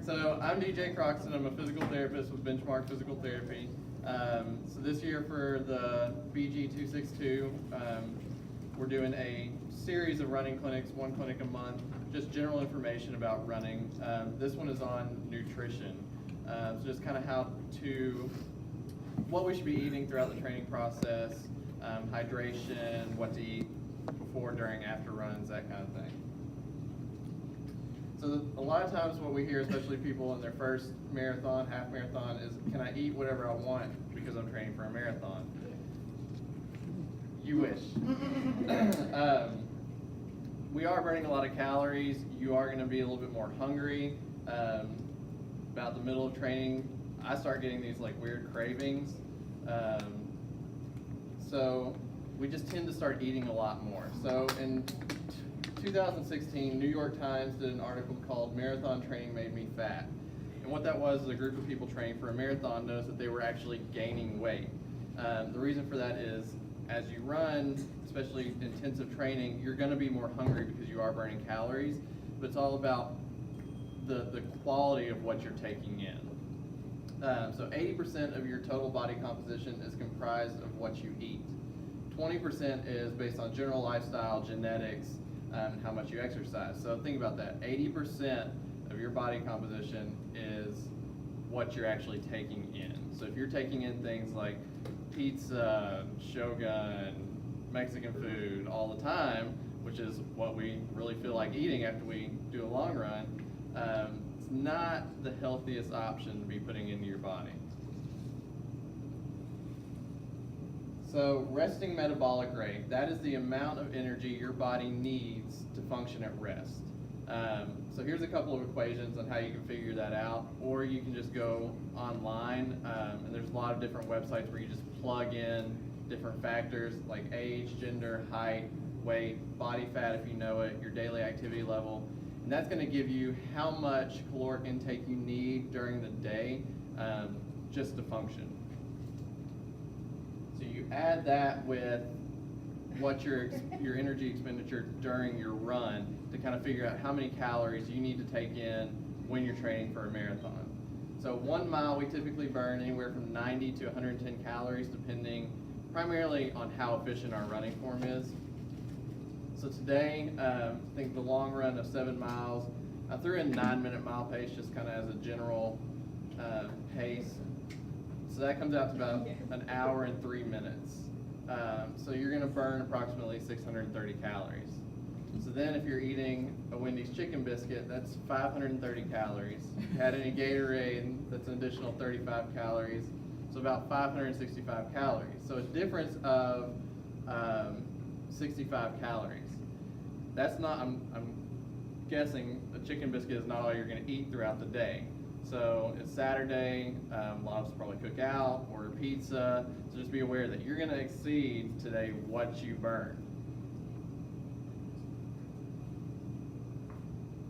So I'm Croxton. I'm a physical therapist with Benchmark Physical Therapy. So this year for the BG 262, we're doing a series of running clinics, one clinic a month, just general information about running. This one is on nutrition. So just kind of what we should be eating throughout the training process, hydration, what to eat before, during, after runs, that kind of thing. So a lot of times what we hear, especially people in their first marathon, half marathon, is can I eat whatever I want because I'm training for a marathon? You wish. We are burning a lot of calories. You are going to be a little bit more hungry. About the middle of training, I start getting these like weird cravings. So we just tend to start eating a lot more. So in 2016, New York Times did an article called "Marathon Training Made Me Fat." And what that was is a group of people training for a marathon noticed that they were actually gaining weight. The reason for that is as you run, especially intensive training, you're going to be more hungry because you are burning calories, but it's all about the quality of what you're taking in. So 80% of your total body composition is comprised of what you eat. 20% is based on general lifestyle, genetics, and how much you exercise. So think about that. 80% of your body composition is what you're actually taking in. So if you're taking in things like pizza, shogun, Mexican food all the time, which is what we really feel like eating after we do a long run, it's not the healthiest option to be putting into your body. So resting metabolic rate, that is the amount of energy your body needs to function at rest. So here's a couple of equations on how you can figure that out, or you can just go online, and there's a lot of different websites where you just plug in different factors like age, gender, height, weight, body fat if you know it, your daily activity level, and that's going to give you how much caloric intake you need during the day just to function. So you add that with what your energy expenditure during your run to kind of figure out how many calories you need to take in when you're training for a marathon. So 1 mile we typically burn anywhere from 90 to 110 calories depending primarily on how efficient our running form is. So today, I think the long run of 7 miles, I threw in 9-minute mile pace just kind of as a general pace. So that comes out to about an hour and 3 minutes. So you're going to burn approximately 630 calories. So then if you're eating a Wendy's chicken biscuit, that's 530 calories. If you had any Gatorade, that's an additional 35 calories. So about 565 calories. So a difference of 65 calories. That's not, I'm guessing a chicken biscuit is not all you're going to eat throughout the day. So it's Saturday, a lot of us probably cook out, order pizza, so just be aware that you're going to exceed today what you burn.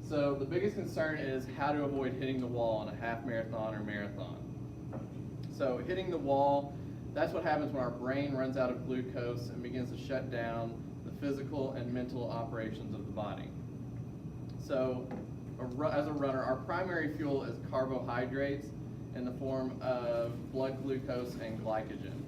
So the biggest concern is how to avoid hitting the wall in a half marathon or marathon. So hitting the wall, that's what happens when our brain runs out of glucose and begins to shut down the physical and mental operations of the body. So as a runner, our primary fuel is carbohydrates in the form of blood glucose and glycogen.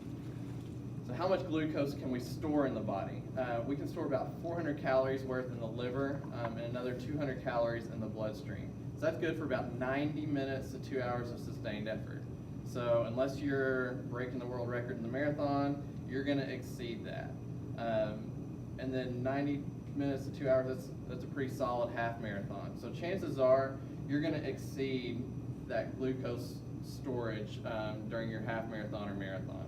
So how much glucose can we store in the body? We can store about 400 calories worth in the liver and another 200 calories in the bloodstream. So that's good for about 90 minutes to 2 hours of sustained effort. So unless you're breaking the world record in the marathon, you're going to exceed that. And then 90 minutes to 2 hours, that's a pretty solid half marathon. So chances are you're going to exceed that glucose storage during your half marathon or marathon.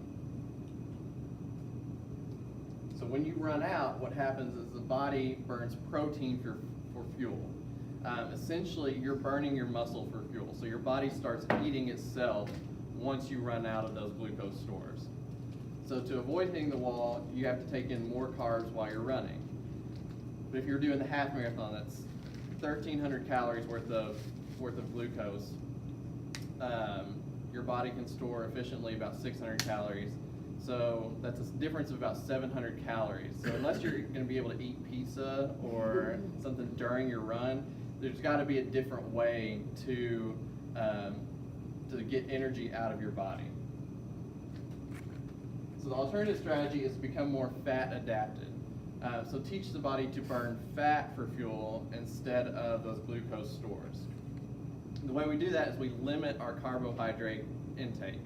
So when you run out, what happens is the body burns protein for fuel. Essentially, you're burning your muscle for fuel. So your body starts eating itself once you run out of those glucose stores. So to avoid hitting the wall, you have to take in more carbs while you're running. But if you're doing the half marathon, that's 1,300 calories worth of glucose. Your body can store efficiently about 600 calories. So that's a difference of about 700 calories. So unless you're going to be able to eat pizza or something during your run, there's got to be a different way to get energy out of your body. So the alternative strategy is to become more fat adapted. So teach the body to burn fat for fuel instead of those glucose stores. The way we do that is we limit our carbohydrate intake.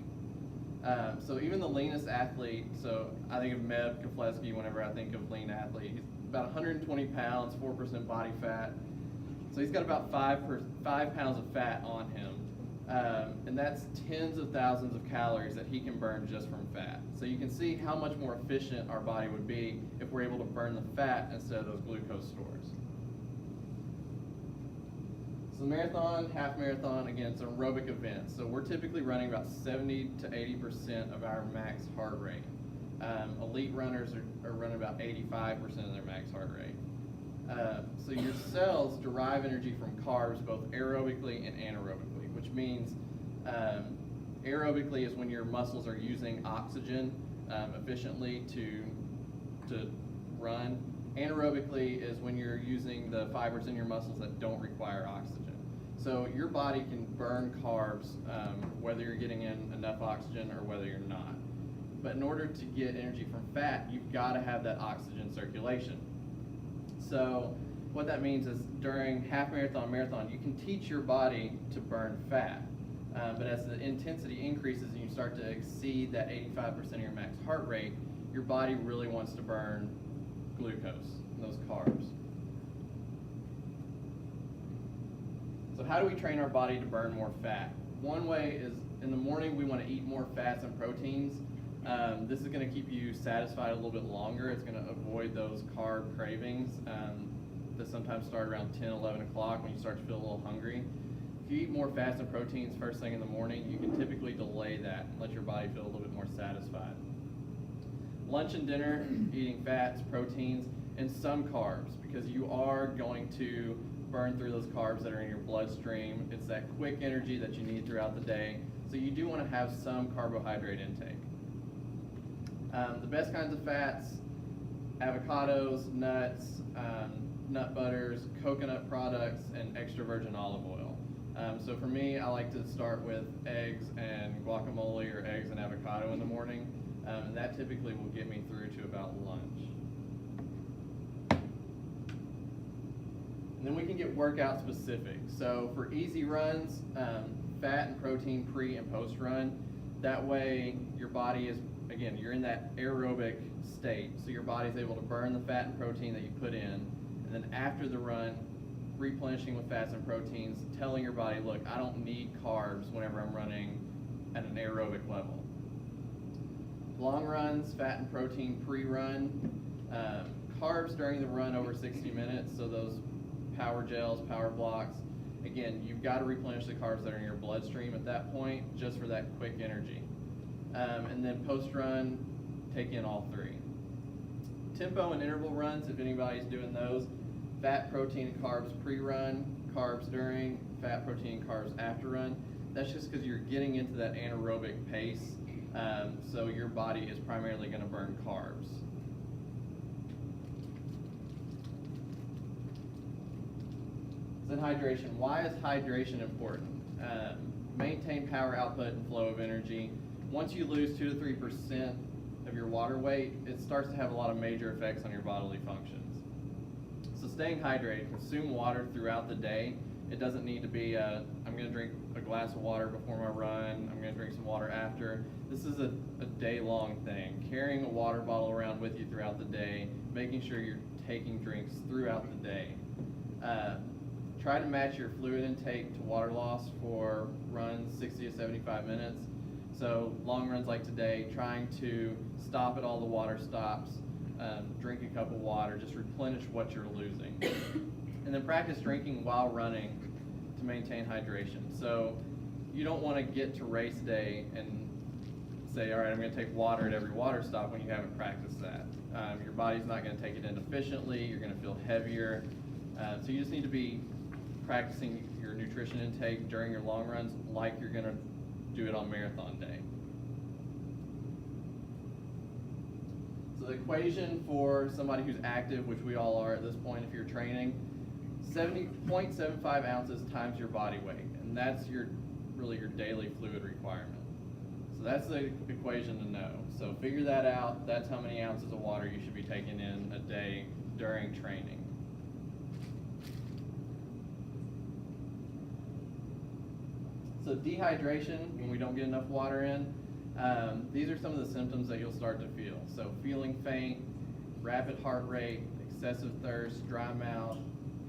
So even the leanest athlete, so I think of Meb Keflezighi whenever I think of lean athlete, he's about 120 pounds, 4% body fat. So he's got about 5 pounds of fat on him. And that's tens of thousands of calories that he can burn just from fat. So you can see how much more efficient our body would be if we're able to burn the fat instead of those glucose stores. So marathon, half marathon, again, it's an aerobic event. So we're typically running about 70 to 80% of our max heart rate. Elite runners are running about 85% of their max heart rate. So your cells derive energy from carbs both aerobically and anaerobically, which means aerobically is when your muscles are using oxygen efficiently to run. Anaerobically is when you're using the fibers in your muscles that don't require oxygen. So your body can burn carbs whether you're getting in enough oxygen or whether you're not. But in order to get energy from fat, you've got to have that oxygen circulation. So what that means is during half marathon, marathon, you can teach your body to burn fat. But as the intensity increases and you start to exceed that 85% of your max heart rate, your body really wants to burn glucose, those carbs. So how do we train our body to burn more fat? One way is in the morning we want to eat more fats and proteins. This is going to keep you satisfied a little bit longer. It's going to avoid those carb cravings that sometimes start around 10, 11 o'clock when you start to feel a little hungry. If you eat more fats and proteins first thing in the morning, you can typically delay that and let your body feel a little bit more satisfied. Lunch and dinner, eating fats, proteins, and some carbs, because you are going to burn through those carbs that are in your bloodstream. It's that quick energy that you need throughout the day. So you do want to have some carbohydrate intake. The best kinds of fats, avocados, nuts, nut butters, coconut products, and extra virgin olive oil. So for me, I like to start with eggs and guacamole or eggs and avocado in the morning. And that typically will get me through to about lunch. And then we can get workout specific. So for easy runs, fat and protein pre and post run, that way your body is, again, you're in that aerobic state. So your body's able to burn the fat and protein that you put in. And then after the run, replenishing with fats and proteins, telling your body, look, I don't need carbs whenever I'm running at an aerobic level. Long runs, fat and protein pre-run, carbs during the run over 60 minutes, so those power gels, power blocks. Again, you've got to replenish the carbs that are in your bloodstream at that point just for that quick energy. And then post-run, take in all three. Tempo and interval runs, if anybody's doing those, fat, protein, and carbs pre-run, carbs during, fat, protein, carbs after run. That's just because you're getting into that anaerobic pace. So your body is primarily going to burn carbs. Then hydration. Why is hydration important? Maintain power output and flow of energy. Once you lose 2 to 3% of your water weight, it starts to have a lot of major effects on your bodily functions. So staying hydrated, consume water throughout the day. It doesn't need to be, I'm going to drink a glass of water before my run, I'm going to drink some water after. This is a day-long thing. Carrying a water bottle around with you throughout the day, making sure you're taking drinks throughout the day. Try to match your fluid intake to water loss for runs 60 to 75 minutes. So long runs like today, trying to stop at all the water stops, drink a cup of water, just replenish what you're losing. And then practice drinking while running to maintain hydration. So you don't want to get to race day and say, all right, I'm going to take water at every water stop when you haven't practiced that. Your body's not going to take it in efficiently, you're going to feel heavier. So you just need to be practicing your nutrition intake during your long runs like you're going to do it on marathon day. So the equation for somebody who's active, which we all are at this point if you're training, 0.75 ounces times your body weight, and that's really your daily fluid requirement. So that's the equation to know. So figure that out. That's how many ounces of water you should be taking in a day during training. So dehydration, when we don't get enough water in, these are some of the symptoms that you'll start to feel. So feeling faint, rapid heart rate, excessive thirst, dry mouth,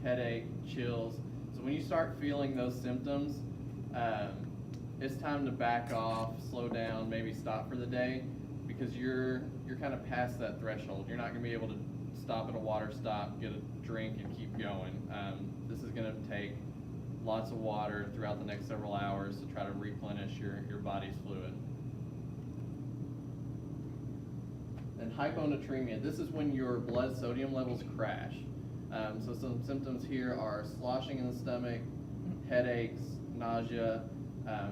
headache, chills. So when you start feeling those symptoms, it's time to back off, slow down, maybe stop for the day, because you're kind of past that threshold. You're not going to be able to stop at a water stop, get a drink, and keep going. This is going to take lots of water throughout the next several hours to try to replenish your body's fluid. And hyponatremia, this is when your blood sodium levels crash. So some symptoms here are sloshing in the stomach, headaches, nausea,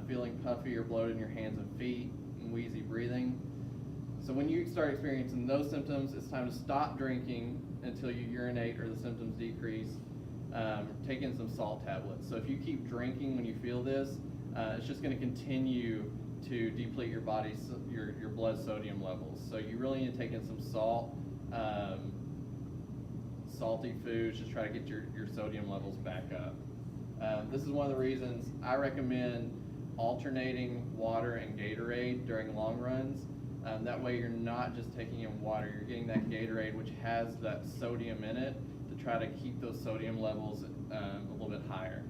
feeling puffy or bloated in your hands and feet, and wheezy breathing. So when you start experiencing those symptoms, it's time to stop drinking until you urinate or the symptoms decrease. Take in some salt tablets. So if you keep drinking when you feel this, it's just going to continue to deplete your body's your blood sodium levels. So you really need to take in some salt, salty foods, just try to get your sodium levels back up. This is one of the reasons I recommend alternating water and Gatorade during long runs. That way you're not just taking in water, you're getting that Gatorade which has that sodium in it to try to keep those sodium levels a little bit higher.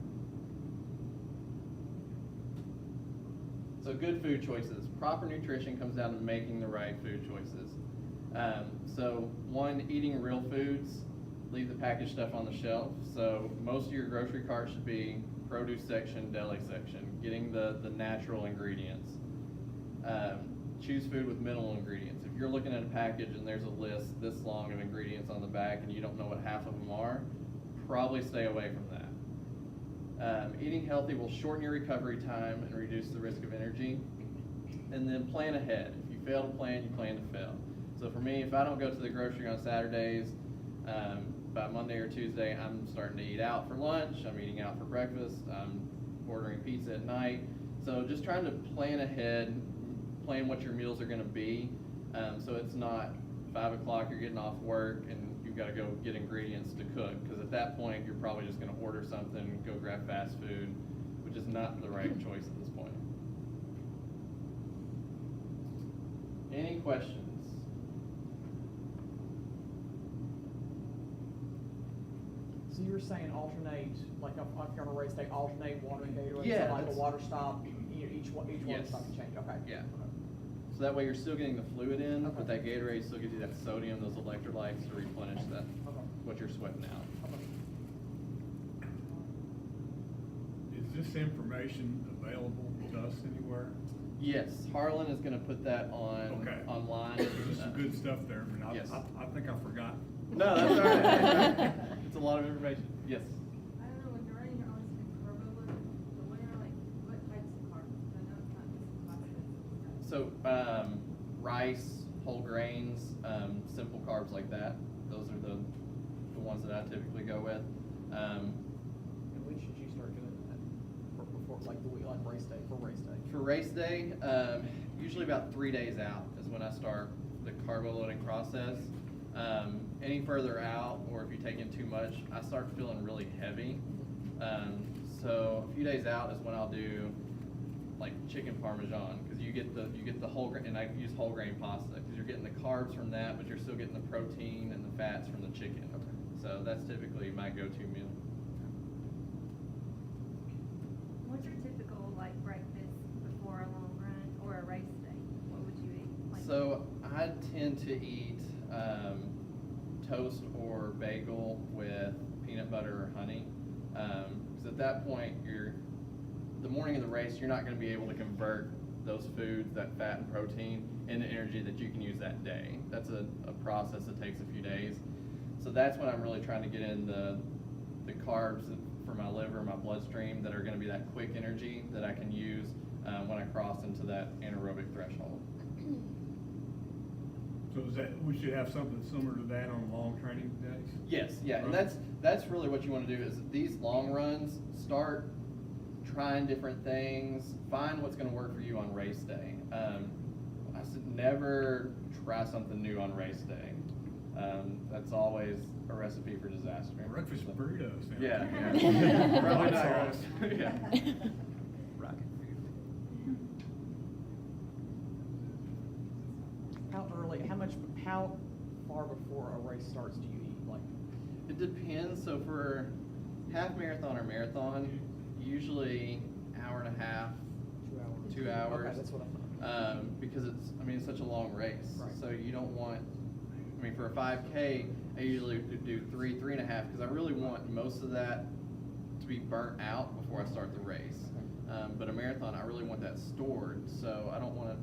So good food choices. Proper nutrition comes down to making the right food choices. So one, eating real foods. Leave the packaged stuff on the shelf. So most of your grocery cart should be produce section, deli section, getting the natural ingredients. Choose food with minimal ingredients. If you're looking at a package and there's a list this long of ingredients on the back and you don't know what half of them are, probably stay away from that. Eating healthy will shorten your recovery time and reduce the risk of energy. And then plan ahead. If you fail to plan, you plan to fail. So for me, if I don't go to the grocery on Saturdays, by Monday or Tuesday, I'm starting to eat out for lunch, I'm eating out for breakfast, I'm ordering pizza at night. So just trying to plan ahead, plan what your meals are going to be, so it's not 5 o'clock, you're getting off work, and you've got to go get ingredients to cook, because at that point, you're probably just going to order something, go grab fast food, which is not the right choice at this point. Any questions? So you were saying alternate, like if you're on a race day, alternate water and Gatorade, Yeah, so like a water stop, each water Yes. stop you change, okay. Yeah. So that way you're still getting the fluid in, Okay. but that Gatorade still gives you that sodium, those electrolytes to replenish that, Okay. what you're sweating out. Okay. Is this information available to us anywhere? Yes, Harlan is going to put that on Okay. online. There's some good stuff there, but Yes. I think I forgot. No, that's all right. It's a lot of information. Yes. I don't know, when you're running your own carbo load, but what are what types of carbs? I know it's not just plastic stuff. So rice, whole grains, simple carbs like that. Those are the ones that I typically go with. And when should you start doing that? Before, like the week, like race day, for race day? For race day, usually about 3 days out is when I start the carbo loading process. Any further out, or if you take in too much, I start feeling really heavy. So a few days out is when I'll do like chicken parmesan, because you get the whole grain, and I use whole grain pasta because you're getting the carbs from that, but you're still getting the protein and the fats from the chicken. So that's typically my go-to meal. What's your typical like breakfast before a long run or a race day? What would you eat? Like, So I tend to eat toast or bagel with peanut butter or honey, because at that point, the morning of the race, you're not going to be able to convert those foods, that fat and protein, into energy that you can use that day. That's a process that takes a few days. So that's when I'm really trying to get in the carbs for my liver, my bloodstream, that are going to be that quick energy that I can use when I cross into that anaerobic threshold. So is that, we should have something similar to that on long training days? Yes, yeah, and Right. that's really what you want to do is these long runs, start trying different things, find what's going to work for you on race day. I said never try something new on race day. That's always a recipe for disaster. Breakfast burritos. Yeah, yeah. Probably not Hot yours. sauce. Yeah. Rocket how far before a race starts do you eat? Like, It depends. So for half marathon or marathon, usually hour and a half, 2 hours? 2 hours. Okay, that's what I thought. Because it's such a long race. Right. So you don't want, for a 5K, I usually do 3.5, because I really want most of that to be burnt out before I start the race. But a marathon, I really want that stored, so I don't want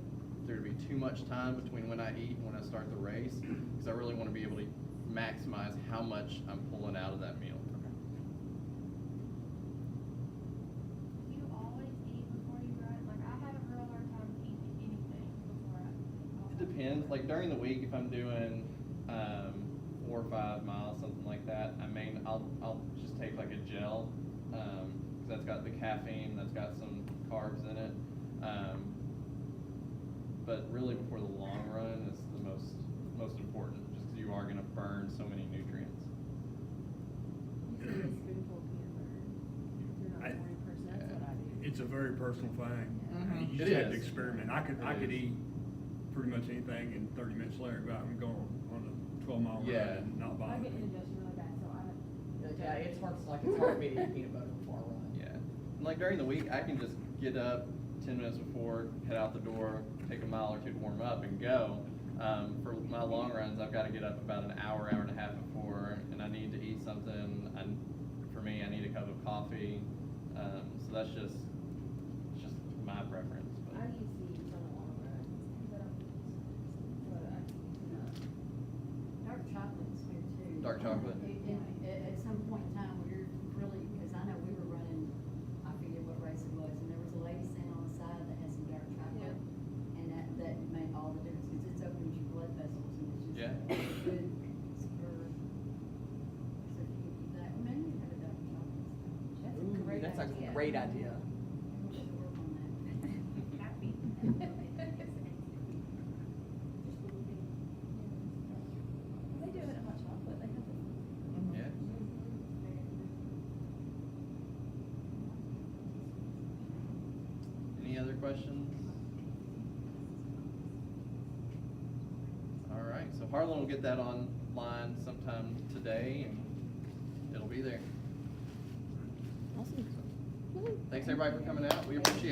there to be too much time between when I eat and when I start the race, because I really want to be able to maximize how much I'm pulling out of that meal. Do you always eat before you run? Like, I have a real hard time eating anything before I. It depends. Like during the week, if I'm doing 4 or 5 miles, something like that, I'll just take like a gel, because that's got the caffeine, that's got some carbs in it. But really, before the long run is the most important, just because you are going to burn so many nutrients. You said a spoonful of peanut butter. If you're not a morning person, that's what I do. It's a very personal thing. Mhm. You It just have to is. experiment. I could It is. eat pretty much anything, and 30 minutes later, go out and go on a 12-mile Yeah. run and not I bother get me. indigestion really bad, so I don't. Yeah, it's hard for me to eat peanut butter before I run. Yeah. And like during the week, I can just get up 10 minutes before, head out the door, take a mile or two to warm up, and go. For my long runs, I've got to get up about an hour and a half before, and I need to eat something. For me, I need a cup of coffee. So that's just my preference. But. I used to eat for the long run, but Dark chocolate's good too. Dark chocolate? At some point in time, we were really, because I know we were running, I forget what race it was, and there was a lady standing on the side that had some dark chocolate. And that made all the difference, because it's opens your blood vessels, and it's just Yeah. good for, so if you eat that, maybe you have a dark chocolate. that's a Ooh, great that's idea. a great idea. We should work on that. Happy. They do it in hot chocolate, they have it. Yeah. Any other questions? All right, so Harlan will get that online sometime today, and it'll be there. Awesome. Thanks everybody for coming out. We appreciate it.